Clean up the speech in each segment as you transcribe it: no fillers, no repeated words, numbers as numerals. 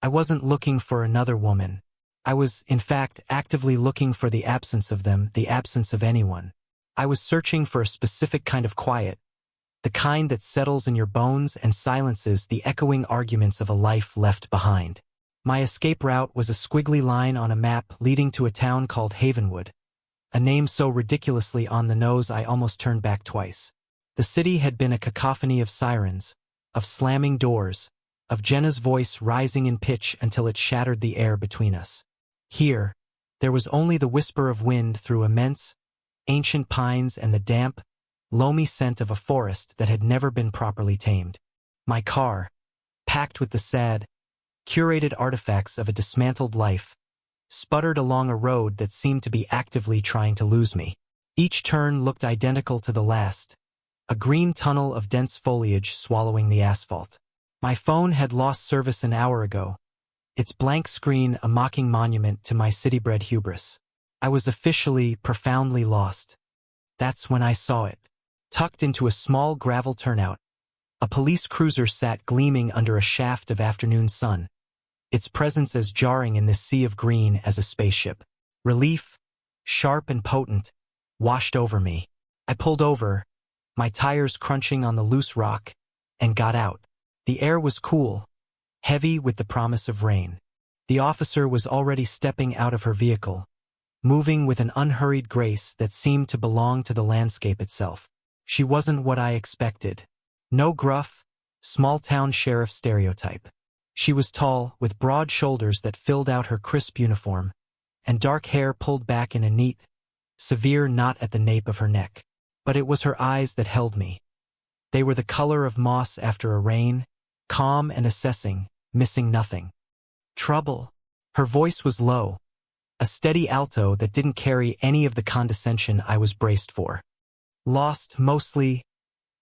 I wasn't looking for another woman. I was, in fact, actively looking for the absence of them, the absence of anyone. I was searching for a specific kind of quiet, the kind that settles in your bones and silences the echoing arguments of a life left behind. My escape route was a squiggly line on a map leading to a town called Havenwood, a name so ridiculously on the nose I almost turned back twice. The city had been a cacophony of sirens, of slamming doors, of Jenna's voice rising in pitch until it shattered the air between us. Here, there was only the whisper of wind through immense, ancient pines and the damp, loamy scent of a forest that had never been properly tamed. My car, packed with the sad, curated artifacts of a dismantled life, sputtered along a road that seemed to be actively trying to lose me. Each turn looked identical to the last, a green tunnel of dense foliage swallowing the asphalt. My phone had lost service an hour ago, its blank screen a mocking monument to my city-bred hubris. I was officially, profoundly lost. That's when I saw it. Tucked into a small gravel turnout, a police cruiser sat gleaming under a shaft of afternoon sun, its presence as jarring in this sea of green as a spaceship. Relief, sharp and potent, washed over me. I pulled over, my tires crunching on the loose rock, and got out. The air was cool, heavy with the promise of rain. The officer was already stepping out of her vehicle, moving with an unhurried grace that seemed to belong to the landscape itself. She wasn't what I expected. No gruff, small-town sheriff stereotype. She was tall, with broad shoulders that filled out her crisp uniform, and dark hair pulled back in a neat, severe knot at the nape of her neck. But it was her eyes that held me. They were the color of moss after a rain, calm and assessing, missing nothing. Trouble. Her voice was low, a steady alto that didn't carry any of the condescension I was braced for. Lost, mostly,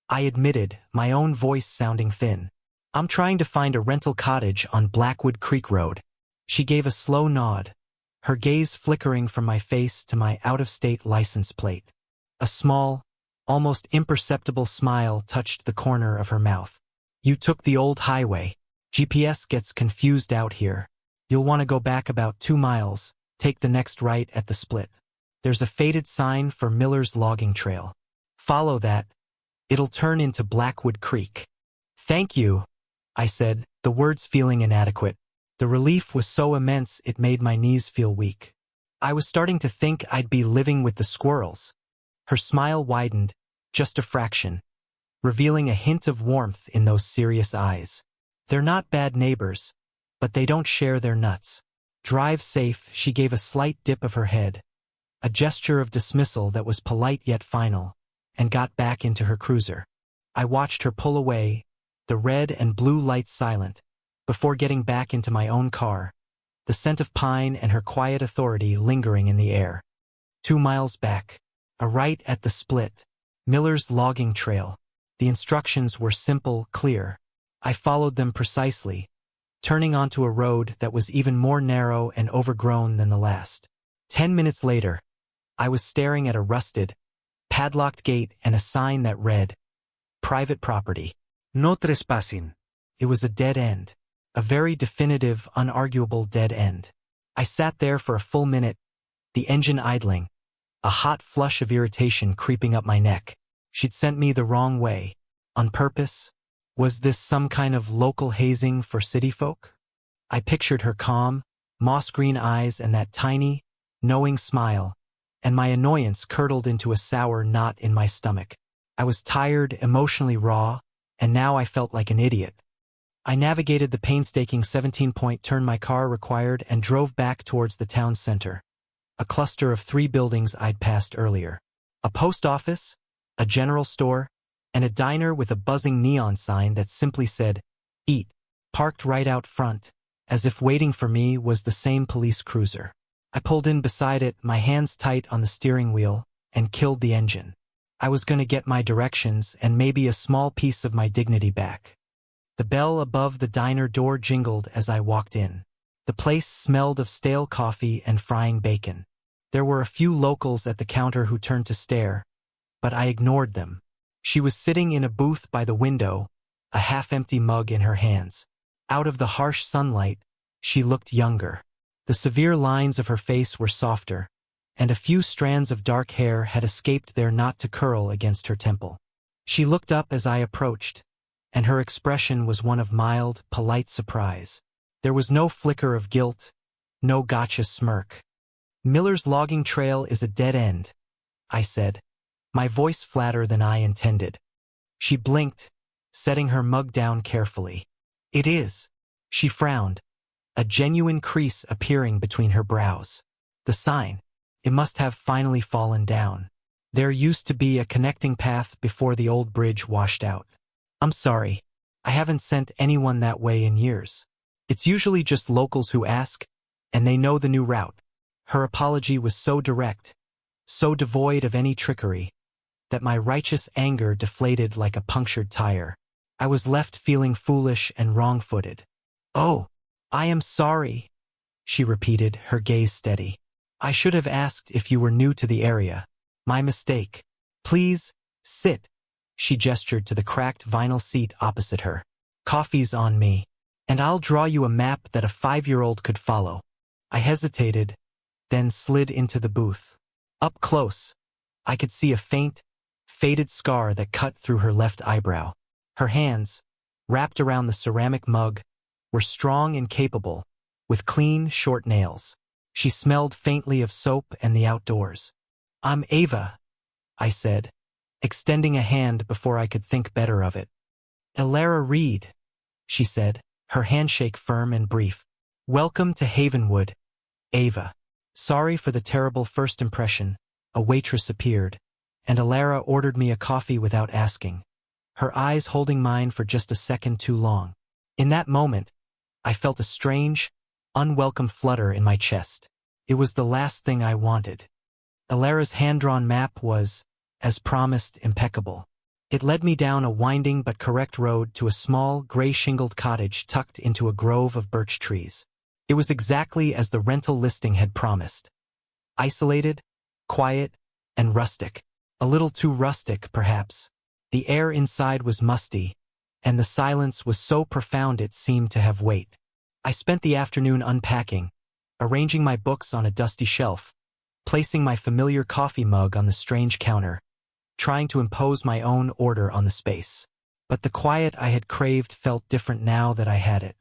I admitted, my own voice sounding thin. I'm trying to find a rental cottage on Blackwood Creek Road. She gave a slow nod, her gaze flickering from my face to my out-of-state license plate. A small, almost imperceptible smile touched the corner of her mouth. You took the old highway. GPS gets confused out here. You'll want to go back about 2 miles, take the next right at the split. There's a faded sign for Miller's Logging Trail. Follow that. It'll turn into Blackwood Creek. Thank you, I said, the words feeling inadequate. The relief was so immense it made my knees feel weak. I was starting to think I'd be living with the squirrels. Her smile widened, just a fraction, revealing a hint of warmth in those serious eyes. They're not bad neighbors, but they don't share their nuts. Drive safe, she gave a slight dip of her head, a gesture of dismissal that was polite yet final, and got back into her cruiser. I watched her pull away, the red and blue lights silent, before getting back into my own car, the scent of pine and her quiet authority lingering in the air. 2 miles back, a right at the split, Miller's Logging Trail. The instructions were simple, clear. I followed them precisely, turning onto a road that was even more narrow and overgrown than the last. 10 minutes later, I was staring at a rusted, padlocked gate and a sign that read, "Private property. No trespassing." It was a dead end. A very definitive, unarguable dead end. I sat there for a full minute, the engine idling, a hot flush of irritation creeping up my neck. She'd sent me the wrong way. On purpose? Was this some kind of local hazing for city folk? I pictured her calm, moss-green eyes and that tiny, knowing smile, and my annoyance curdled into a sour knot in my stomach. I was tired, emotionally raw, and now I felt like an idiot. I navigated the painstaking 17-point turn my car required and drove back towards the town center, a cluster of 3 buildings I'd passed earlier. A post office, a general store, and a diner with a buzzing neon sign that simply said, "Eat," parked right out front, as if waiting for me was the same police cruiser. I pulled in beside it, my hands tight on the steering wheel, and killed the engine. I was going to get my directions and maybe a small piece of my dignity back. The bell above the diner door jingled as I walked in. The place smelled of stale coffee and frying bacon. There were a few locals at the counter who turned to stare, but I ignored them. She was sitting in a booth by the window, a half-empty mug in her hands. Out of the harsh sunlight, She looked younger. The severe lines of her face were softer, and a few strands of dark hair had escaped their knot to curl against her temple. She looked up as I approached, and her expression was one of mild, polite surprise. There was no flicker of guilt, no gotcha smirk. "Miller's logging trail is a dead end," I said, my voice flatter than I intended. She blinked, setting her mug down carefully. "It is." She frowned, a genuine crease appearing between her brows. "The sign. It must have finally fallen down. There used to be a connecting path before the old bridge washed out. I'm sorry. I haven't sent anyone that way in years. It's usually just locals who ask, and they know the new route." Her apology was so direct, so devoid of any trickery, that my righteous anger deflated like a punctured tire. I was left feeling foolish and wrong-footed. "Oh, I am sorry," she repeated, her gaze steady. "I should have asked if you were new to the area. My mistake. Please, sit." She gestured to the cracked vinyl seat opposite her. "Coffee's on me, and I'll draw you a map that a 5-year-old could follow." I hesitated, then slid into the booth. Up close, I could see a faint, faded scar that cut through her left eyebrow. Her hands, wrapped around the ceramic mug, were strong and capable, with clean, short nails. She smelled faintly of soap and the outdoors. "I'm Ava," I said, extending a hand before I could think better of it. "Elara Reed," she said, her handshake firm and brief. "Welcome to Havenwood, Ava." Sorry for the terrible first impression, a waitress appeared, and Elara ordered me a coffee without asking, her eyes holding mine for just a second too long. In that moment, I felt a strange, unwelcome flutter in my chest. It was the last thing I wanted. Elara's hand-drawn map was, as promised, impeccable. It led me down a winding but correct road to a small, gray-shingled cottage tucked into a grove of birch trees. It was exactly as the rental listing had promised. Isolated, quiet, and rustic. A little too rustic, perhaps. The air inside was musty, and the silence was so profound it seemed to have weight. I spent the afternoon unpacking, arranging my books on a dusty shelf, placing my familiar coffee mug on the strange counter, trying to impose my own order on the space. But the quiet I had craved felt different now that I had it.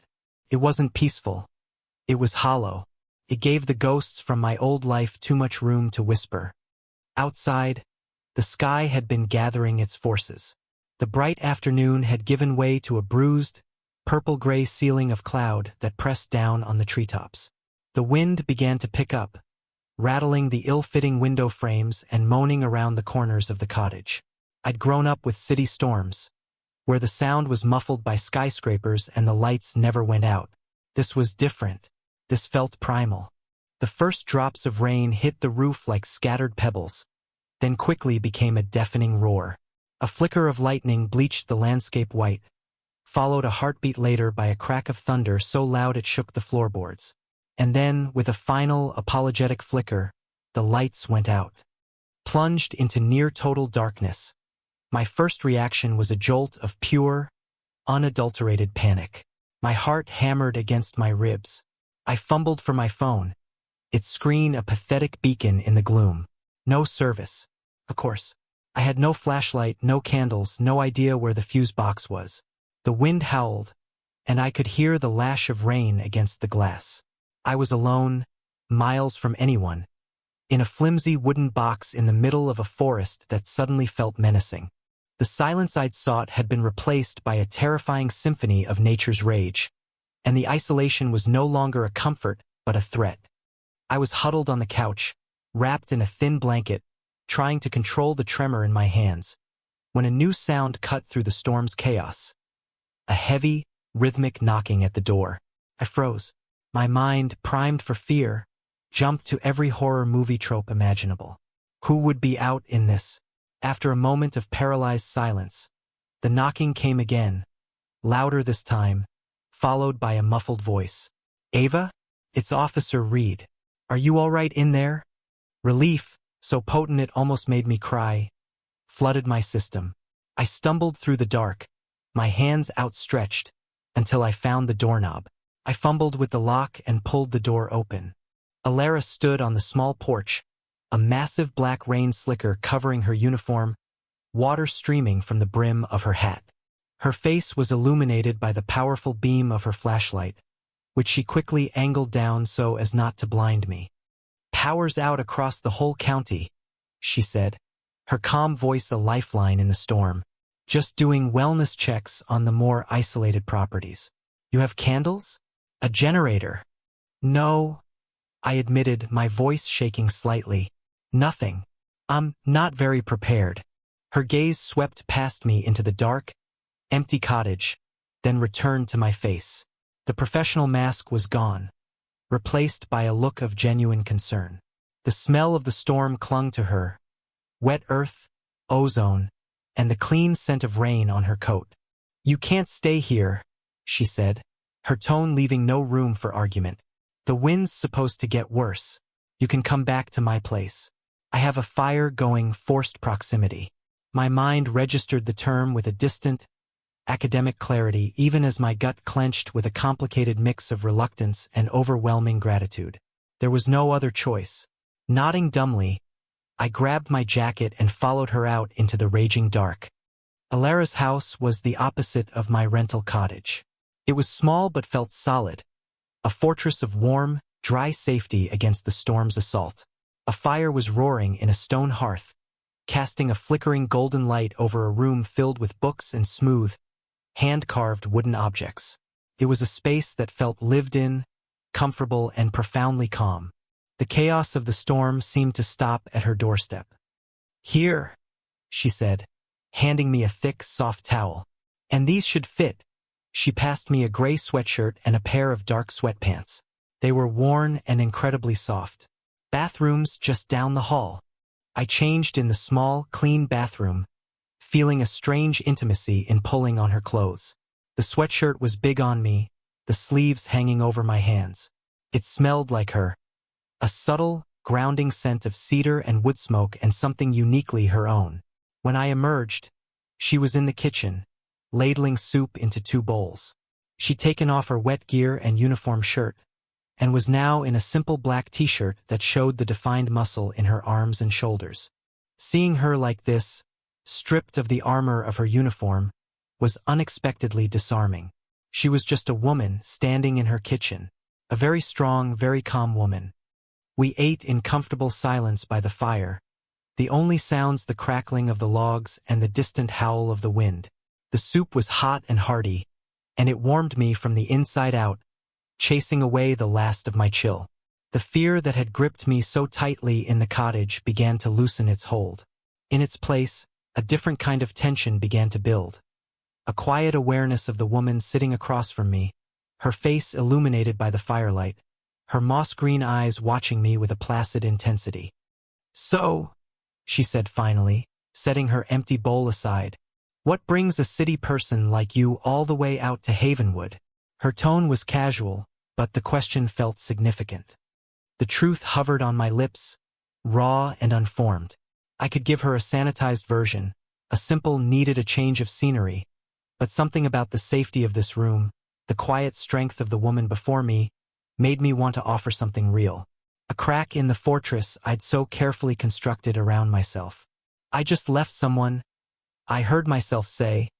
It wasn't peaceful. It was hollow. It gave the ghosts from my old life too much room to whisper. Outside, the sky had been gathering its forces. The bright afternoon had given way to a bruised, purple-gray ceiling of cloud that pressed down on the treetops. The wind began to pick up, rattling the ill-fitting window frames and moaning around the corners of the cottage. I'd grown up with city storms, where the sound was muffled by skyscrapers and the lights never went out. This was different. This felt primal. The first drops of rain hit the roof like scattered pebbles, then quickly became a deafening roar. A flicker of lightning bleached the landscape white, followed a heartbeat later by a crack of thunder so loud it shook the floorboards. And then, with a final, apologetic flicker, the lights went out. Plunged into near-total darkness. My first reaction was a jolt of pure, unadulterated panic. My heart hammered against my ribs. I fumbled for my phone, its screen a pathetic beacon in the gloom. No service. Of course. I had no flashlight, no candles, no idea where the fuse box was. The wind howled, and I could hear the lash of rain against the glass. I was alone, miles from anyone, in a flimsy wooden box in the middle of a forest that suddenly felt menacing. The silence I'd sought had been replaced by a terrifying symphony of nature's rage, and the isolation was no longer a comfort, but a threat. I was huddled on the couch, wrapped in a thin blanket, trying to control the tremor in my hands, when a new sound cut through the storm's chaos. A heavy, rhythmic knocking at the door. I froze. My mind, primed for fear, jumped to every horror movie trope imaginable. Who would be out in this? After a moment of paralyzed silence, the knocking came again, louder this time, followed by a muffled voice. "Ava? It's Officer Reed. Are you all right in there?" Relief, so potent it almost made me cry, flooded my system. I stumbled through the dark, my hands outstretched, until I found the doorknob. I fumbled with the lock and pulled the door open. Alara stood on the small porch, a massive black rain slicker covering her uniform, water streaming from the brim of her hat. Her face was illuminated by the powerful beam of her flashlight, which she quickly angled down so as not to blind me. "Power's out across the whole county," she said, her calm voice a lifeline in the storm. "Just doing wellness checks on the more isolated properties. You have candles? A generator?" "No," I admitted, my voice shaking slightly. "Nothing. I'm not very prepared." Her gaze swept past me into the dark, empty cottage, then returned to my face. The professional mask was gone, replaced by a look of genuine concern. The smell of the storm clung to her, wet earth, ozone, and the clean scent of rain on her coat. "You can't stay here," she said, her tone leaving no room for argument. "The wind's supposed to get worse. You can come back to my place. I have a fire going, forced proximity." My mind registered the term with a distant, academic clarity, even as my gut clenched with a complicated mix of reluctance and overwhelming gratitude. There was no other choice. Nodding dumbly, I grabbed my jacket and followed her out into the raging dark. Alara's house was the opposite of my rental cottage. It was small but felt solid, a fortress of warm, dry safety against the storm's assault. A fire was roaring in a stone hearth, casting a flickering golden light over a room filled with books and smooth, hand-carved wooden objects. It was a space that felt lived in, comfortable, and profoundly calm. The chaos of the storm seemed to stop at her doorstep. "Here," she said, handing me a thick, soft towel. "And these should fit." She passed me a gray sweatshirt and a pair of dark sweatpants. They were worn and incredibly soft. "Bathrooms just down the hall." I changed in the small, clean bathroom, feeling a strange intimacy in pulling on her clothes. The sweatshirt was big on me, the sleeves hanging over my hands. It smelled like her, a subtle, grounding scent of cedar and wood smoke and something uniquely her own. When I emerged, she was in the kitchen, ladling soup into 2 bowls. She'd taken off her wet gear and uniform shirt, and was now in a simple black t-shirt that showed the defined muscle in her arms and shoulders. Seeing her like this, stripped of the armor of her uniform, was unexpectedly disarming. She was just a woman standing in her kitchen, a very strong, very calm woman. We ate in comfortable silence by the fire, the only sounds the crackling of the logs and the distant howl of the wind. The soup was hot and hearty, and it warmed me from the inside out, chasing away the last of my chill. The fear that had gripped me so tightly in the cottage began to loosen its hold. In its place, a different kind of tension began to build. A quiet awareness of the woman sitting across from me, her face illuminated by the firelight, her moss-green eyes watching me with a placid intensity. "So," she said finally, setting her empty bowl aside, "what brings a city person like you all the way out to Havenwood?" Her tone was casual, but the question felt significant. The truth hovered on my lips, raw and unformed. I could give her a sanitized version, a simple needed a change of scenery, but something about the safety of this room, the quiet strength of the woman before me, made me want to offer something real. A crack in the fortress I'd so carefully constructed around myself. "I just left someone," I heard myself say,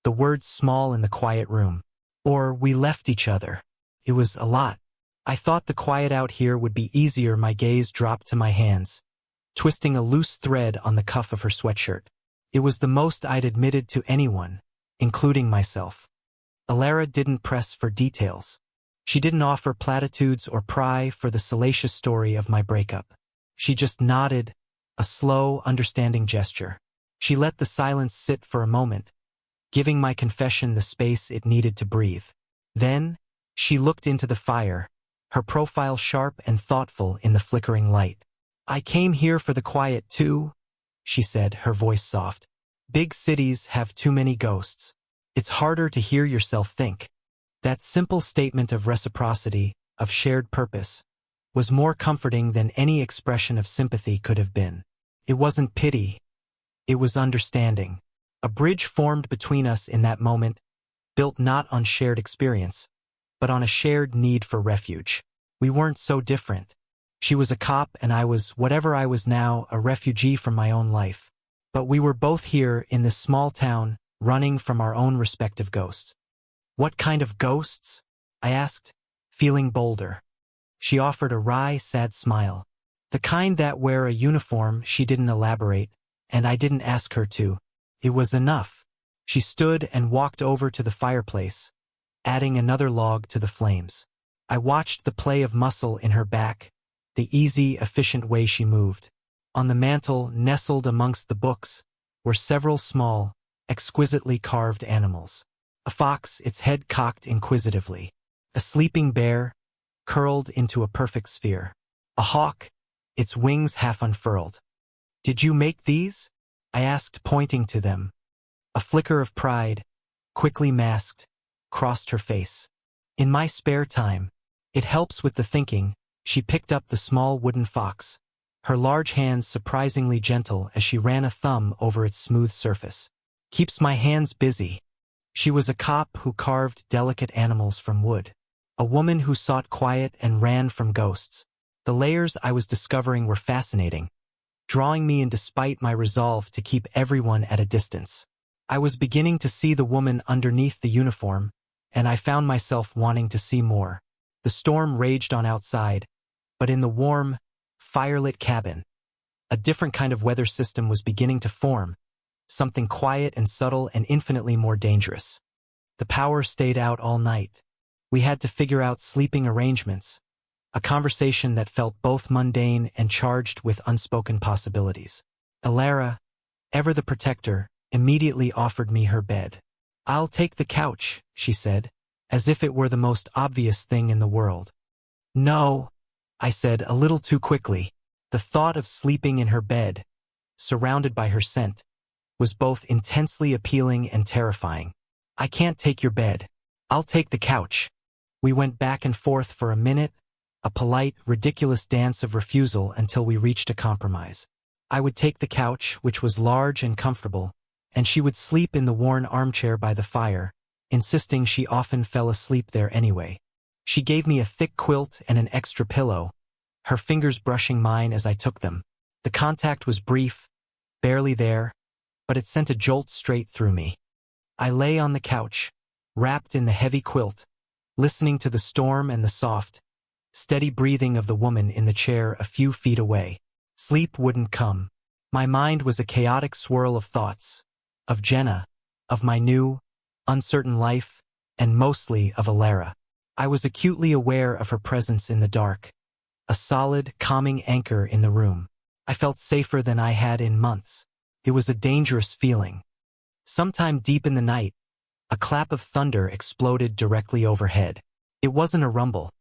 the words small in the quiet room. Or "we left each other." It was a lot. I thought the quiet out here would be easier. My gaze dropped to my hands, twisting a loose thread on the cuff of her sweatshirt. It was the most I'd admitted to anyone, including myself. Alara didn't press for details. She didn't offer platitudes or pry for the salacious story of my breakup. She just nodded, a slow, understanding gesture. She let the silence sit for a moment, giving my confession the space it needed to breathe. Then, she looked into the fire, her profile sharp and thoughtful in the flickering light. "I came here for the quiet too," she said, her voice soft. "Big cities have too many ghosts. It's harder to hear yourself think." That simple statement of reciprocity, of shared purpose, was more comforting than any expression of sympathy could have been. It wasn't pity. It was understanding. A bridge formed between us in that moment, built not on shared experience, but on a shared need for refuge. We weren't so different. She was a cop and I was, whatever I was now, a refugee from my own life. But we were both here in this small town, running from our own respective ghosts. What kind of ghosts? I asked, feeling bolder. She offered a wry, sad smile. The kind that wear a uniform. She didn't elaborate, and I didn't ask her to. It was enough. She stood and walked over to the fireplace, adding another log to the flames. I watched the play of muscle in her back, the easy, efficient way she moved. On the mantel, nestled amongst the books, were several small, exquisitely carved animals. A fox, its head cocked inquisitively. A sleeping bear, curled into a perfect sphere. A hawk, its wings half unfurled. "Did you make these?" I asked, pointing to them. A flicker of pride, quickly masked, crossed her face. "In my spare time. It helps with the thinking." She picked up the small wooden fox, her large hands surprisingly gentle as she ran a thumb over its smooth surface. "Keeps my hands busy." She was a cop who carved delicate animals from wood. A woman who sought quiet and ran from ghosts. The layers I was discovering were fascinating, drawing me in despite my resolve to keep everyone at a distance. I was beginning to see the woman underneath the uniform, and I found myself wanting to see more. The storm raged on outside, but in the warm, firelit cabin, a different kind of weather system was beginning to form, something quiet and subtle and infinitely more dangerous. The power stayed out all night. We had to figure out sleeping arrangements, a conversation that felt both mundane and charged with unspoken possibilities. Alara, ever the protector, immediately offered me her bed. "I'll take the couch," she said, as if it were the most obvious thing in the world. "No," I said a little too quickly. The thought of sleeping in her bed, surrounded by her scent, was both intensely appealing and terrifying. "I can't take your bed. I'll take the couch." We went back and forth for a minute, a polite, ridiculous dance of refusal until we reached a compromise. I would take the couch, which was large and comfortable, and she would sleep in the worn armchair by the fire, insisting she often fell asleep there anyway. She gave me a thick quilt and an extra pillow, her fingers brushing mine as I took them. The contact was brief, barely there, but it sent a jolt straight through me. I lay on the couch, wrapped in the heavy quilt, listening to the storm and the soft, steady breathing of the woman in the chair a few feet away. Sleep wouldn't come. My mind was a chaotic swirl of thoughts, of Jenna, of my new, uncertain life, and mostly of Alara. I was acutely aware of her presence in the dark, a solid, calming anchor in the room. I felt safer than I had in months. It was a dangerous feeling. Sometime deep in the night, a clap of thunder exploded directly overhead. It wasn't a rumble.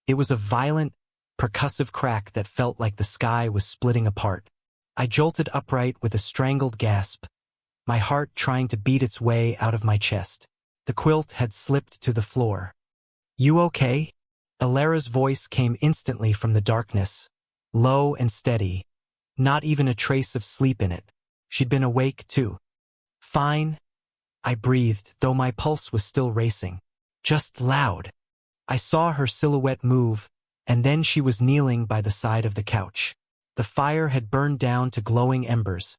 It was a violent, percussive crack that felt like the sky was splitting apart. I jolted upright with a strangled gasp, my heart trying to beat its way out of my chest. The quilt had slipped to the floor. "You okay?" Alara's voice came instantly from the darkness, low and steady, not even a trace of sleep in it. She'd been awake too. "Fine," I breathed, though my pulse was still racing. "Just loud." I saw her silhouette move, and then she was kneeling by the side of the couch. The fire had burned down to glowing embers,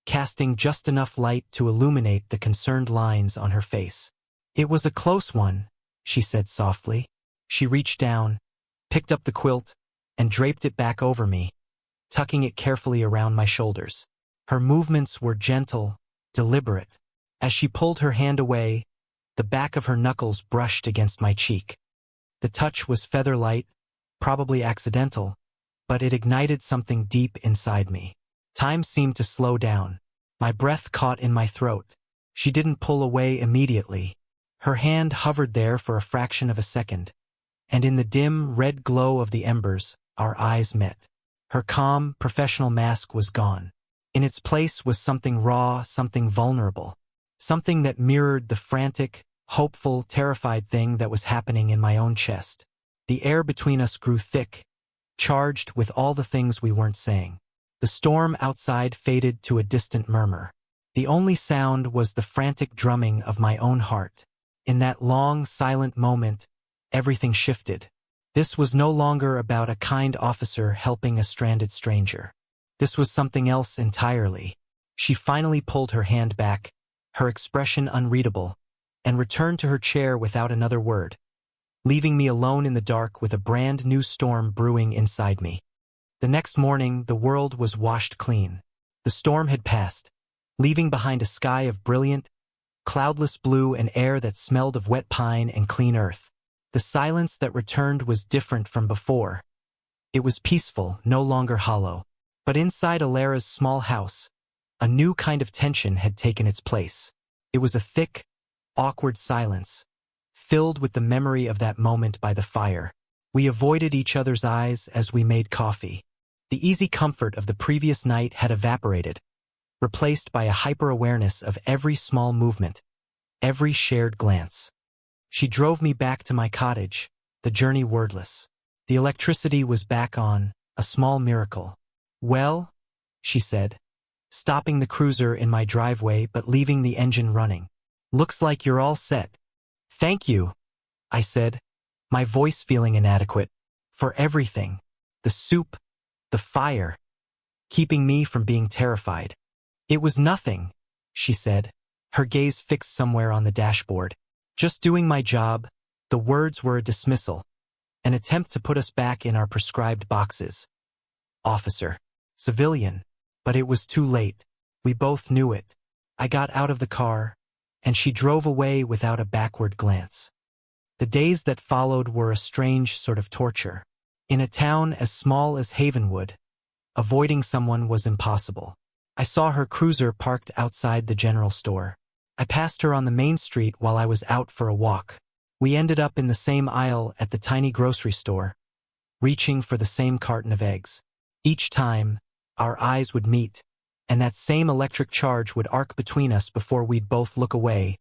casting just enough light to illuminate the concerned lines on her face. "It was a close one," she said softly. She reached down, picked up the quilt, and draped it back over me, tucking it carefully around my shoulders. Her movements were gentle, deliberate. As she pulled her hand away, the back of her knuckles brushed against my cheek. The touch was feather-light, probably accidental, but it ignited something deep inside me. Time seemed to slow down. My breath caught in my throat. She didn't pull away immediately. Her hand hovered there for a fraction of a second, and in the dim, red glow of the embers, our eyes met. Her calm, professional mask was gone. In its place was something raw, something vulnerable, something that mirrored the frantic, hopeful, terrified thing that was happening in my own chest. The air between us grew thick, charged with all the things we weren't saying. The storm outside faded to a distant murmur. The only sound was the frantic drumming of my own heart. In that long, silent moment, everything shifted. This was no longer about a kind officer helping a stranded stranger. This was something else entirely. She finally pulled her hand back, her expression unreadable, and returned to her chair without another word, leaving me alone in the dark with a brand new storm brewing inside me. The next morning, the world was washed clean. The storm had passed, leaving behind a sky of brilliant, cloudless blue and air that smelled of wet pine and clean earth. The silence that returned was different from before. It was peaceful, no longer hollow. But inside Alara's small house, a new kind of tension had taken its place. It was a thick, awkward silence, filled with the memory of that moment by the fire. We avoided each other's eyes as we made coffee. The easy comfort of the previous night had evaporated, replaced by a hyper-awareness of every small movement, every shared glance. She drove me back to my cottage, the journey wordless. The electricity was back on, a small miracle. "Well," she said, stopping the cruiser in my driveway but leaving the engine running. "Looks like you're all set." "Thank you," I said, my voice feeling inadequate. "For everything. The soup, the fire, keeping me from being terrified." "It was nothing," she said, her gaze fixed somewhere on the dashboard. "Just doing my job." The words were a dismissal, an attempt to put us back in our prescribed boxes. Officer, civilian, but it was too late. We both knew it. I got out of the car, and she drove away without a backward glance. The days that followed were a strange sort of torture. In a town as small as Havenwood, avoiding someone was impossible. I saw her cruiser parked outside the general store. I passed her on the main street while I was out for a walk. We ended up in the same aisle at the tiny grocery store, reaching for the same carton of eggs. Each time, our eyes would meet, and that same electric charge would arc between us before we'd both look away,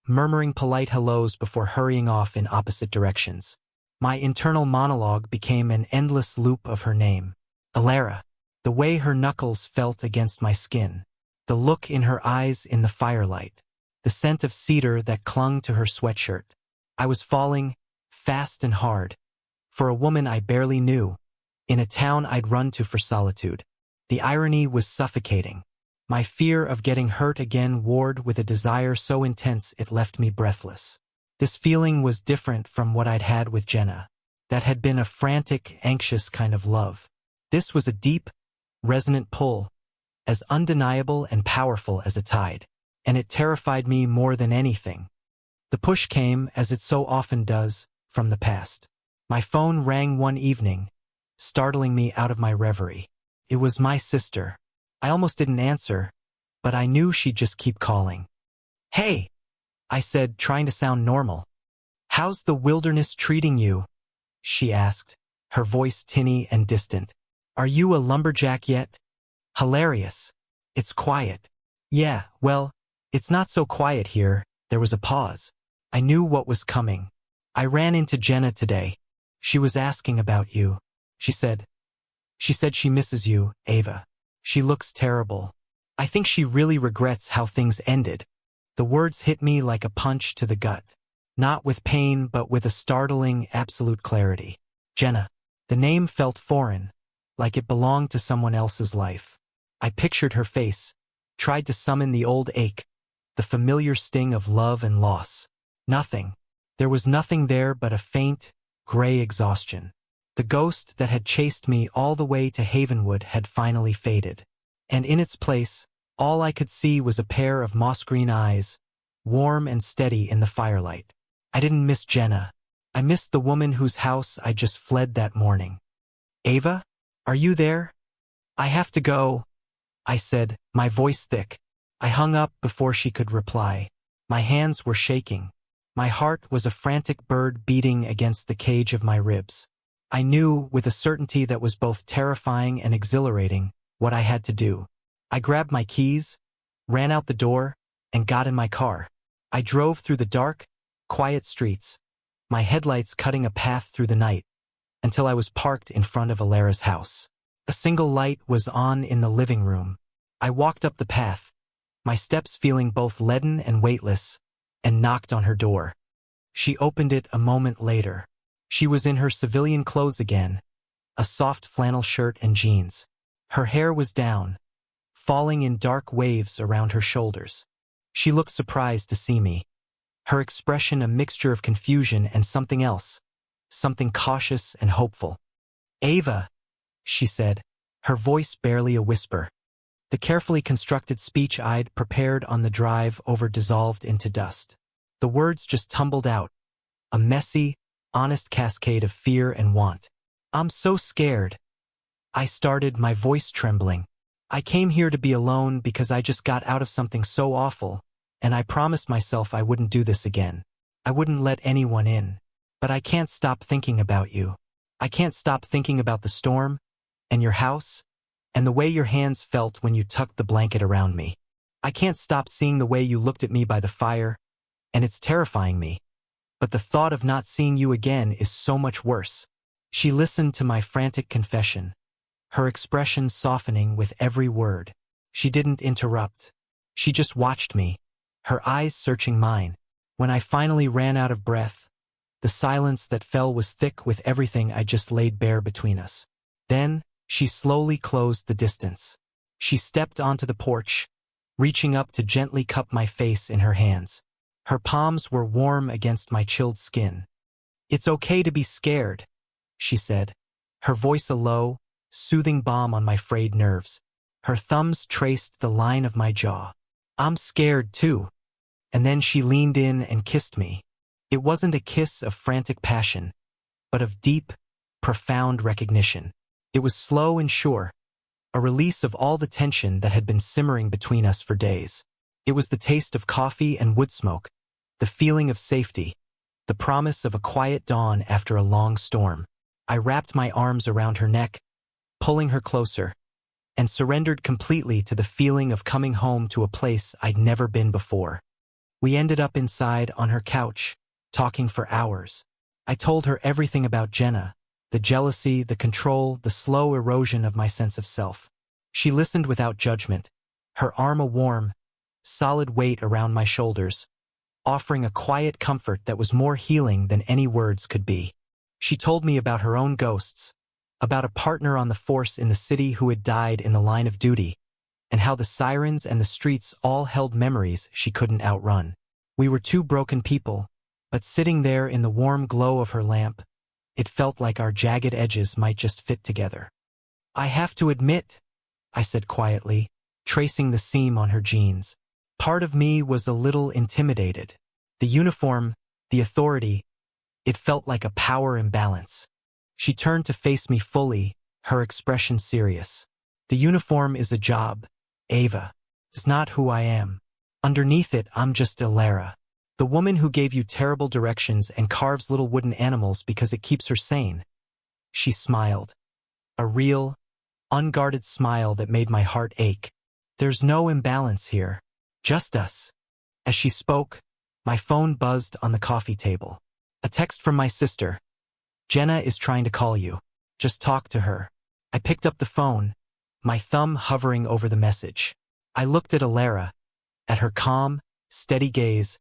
murmuring polite hellos before hurrying off in opposite directions. My internal monologue became an endless loop of her name. Alara. The way her knuckles felt against my skin. The look in her eyes in the firelight. The scent of cedar that clung to her sweatshirt. I was falling, fast and hard, for a woman I barely knew, in a town I'd run to for solitude. The irony was suffocating. My fear of getting hurt again warred with a desire so intense it left me breathless. This feeling was different from what I'd had with Jenna. That had been a frantic, anxious kind of love. This was a deep, resonant pull, as undeniable and powerful as a tide. And it terrified me more than anything. The push came, as it so often does, from the past. My phone rang one evening, startling me out of my reverie. It was my sister. I almost didn't answer, but I knew she'd just keep calling. "Hey," I said, trying to sound normal. "How's the wilderness treating you?" she asked, her voice tinny and distant. "Are you a lumberjack yet?" "Hilarious. It's quiet." "Yeah, well, it's not so quiet here." There was a pause. I knew what was coming. "I ran into Jenna today. She was asking about you," she said. "She said she misses you, Ava. She looks terrible. I think she really regrets how things ended." The words hit me like a punch to the gut. Not with pain, but with a startling, absolute clarity. Jenna. The name felt foreign, like it belonged to someone else's life. I pictured her face, tried to summon the old ache, the familiar sting of love and loss. Nothing. There was nothing there but a faint, gray exhaustion. The ghost that had chased me all the way to Havenwood had finally faded. And in its place, all I could see was a pair of moss-green eyes, warm and steady in the firelight. I didn't miss Jenna. I missed the woman whose house I just fled that morning. "Ava? Are you there?" "I have to go," I said, my voice thick. I hung up before she could reply. My hands were shaking. My heart was a frantic bird beating against the cage of my ribs. I knew, with a certainty that was both terrifying and exhilarating, what I had to do. I grabbed my keys, ran out the door, and got in my car. I drove through the dark, quiet streets, my headlights cutting a path through the night, until I was parked in front of Alara's house. A single light was on in the living room. I walked up the path, my steps feeling both leaden and weightless, and knocked on her door. She opened it a moment later. She was in her civilian clothes again, a soft flannel shirt and jeans. Her hair was down, falling in dark waves around her shoulders. She looked surprised to see me, her expression a mixture of confusion and something else, something cautious and hopeful. "Ava," she said, her voice barely a whisper. The carefully constructed speech I'd prepared on the drive over dissolved into dust. The words just tumbled out, a messy, honest cascade of fear and want. "I'm so scared," I started, my voice trembling. "I came here to be alone because I just got out of something so awful, and I promised myself I wouldn't do this again. I wouldn't let anyone in. But I can't stop thinking about you. I can't stop thinking about the storm, and your house, and the way your hands felt when you tucked the blanket around me. I can't stop seeing the way you looked at me by the fire, and it's terrifying me. But the thought of not seeing you again is so much worse." She listened to my frantic confession, her expression softening with every word. She didn't interrupt. She just watched me, her eyes searching mine. When I finally ran out of breath, the silence that fell was thick with everything I just laid bare between us. Then, she slowly closed the distance. She stepped onto the porch, reaching up to gently cup my face in her hands. Her palms were warm against my chilled skin. "It's okay to be scared," she said, her voice a low, soothing balm on my frayed nerves. Her thumbs traced the line of my jaw. "I'm scared too." And then she leaned in and kissed me. It wasn't a kiss of frantic passion, but of deep, profound recognition. It was slow and sure, a release of all the tension that had been simmering between us for days. It was the taste of coffee and wood smoke, the feeling of safety, the promise of a quiet dawn after a long storm. I wrapped my arms around her neck, pulling her closer, and surrendered completely to the feeling of coming home to a place I'd never been before. We ended up inside on her couch, talking for hours. I told her everything about Jenna, the jealousy, the control, the slow erosion of my sense of self. She listened without judgment, her arm a warm, solid weight around my shoulders, offering a quiet comfort that was more healing than any words could be. She told me about her own ghosts, about a partner on the force in the city who had died in the line of duty, and how the sirens and the streets all held memories she couldn't outrun. We were two broken people, but sitting there in the warm glow of her lamp, it felt like our jagged edges might just fit together. "I have to admit," I said quietly, tracing the seam on her jeans. "Part of me was a little intimidated. The uniform, the authority, it felt like a power imbalance." She turned to face me fully, her expression serious. "The uniform is a job, Ava. It's not who I am. Underneath it, I'm just Ilara, the woman who gave you terrible directions and carves little wooden animals because it keeps her sane." She smiled, a real, unguarded smile that made my heart ache. "There's no imbalance here, just us." As she spoke, my phone buzzed on the coffee table. A text from my sister. "Jenna is trying to call you. Just talk to her." I picked up the phone, my thumb hovering over the message. I looked at Ilara, at her calm, steady gaze,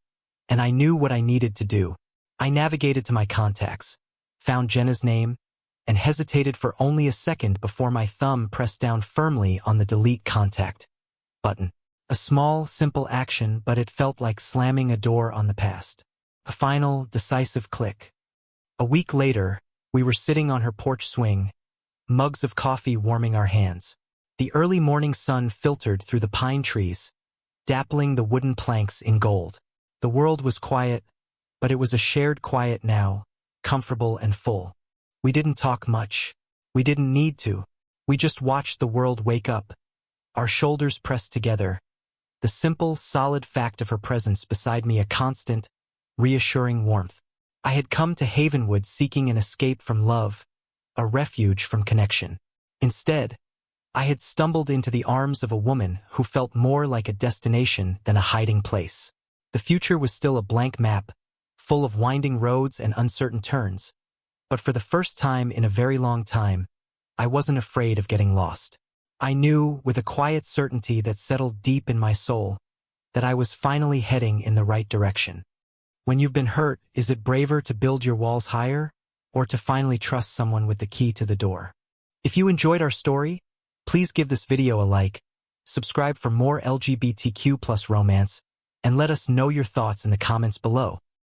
and I knew what I needed to do. I navigated to my contacts, found Jenna's name, and hesitated for only a second before my thumb pressed down firmly on the delete contact button. A small, simple action, but it felt like slamming a door on the past. A final, decisive click. A week later, we were sitting on her porch swing, mugs of coffee warming our hands. The early morning sun filtered through the pine trees, dappling the wooden planks in gold. The world was quiet, but it was a shared quiet now, comfortable and full. We didn't talk much. We didn't need to. We just watched the world wake up, our shoulders pressed together, the simple, solid fact of her presence beside me a constant, reassuring warmth. I had come to Havenwood seeking an escape from love, a refuge from connection. Instead, I had stumbled into the arms of a woman who felt more like a destination than a hiding place. The future was still a blank map, full of winding roads and uncertain turns, but for the first time in a very long time, I wasn't afraid of getting lost. I knew, with a quiet certainty that settled deep in my soul, that I was finally heading in the right direction. When you've been hurt, is it braver to build your walls higher, or to finally trust someone with the key to the door? If you enjoyed our story, please give this video a like, subscribe for more LGBTQ+ romance, and let us know your thoughts in the comments below.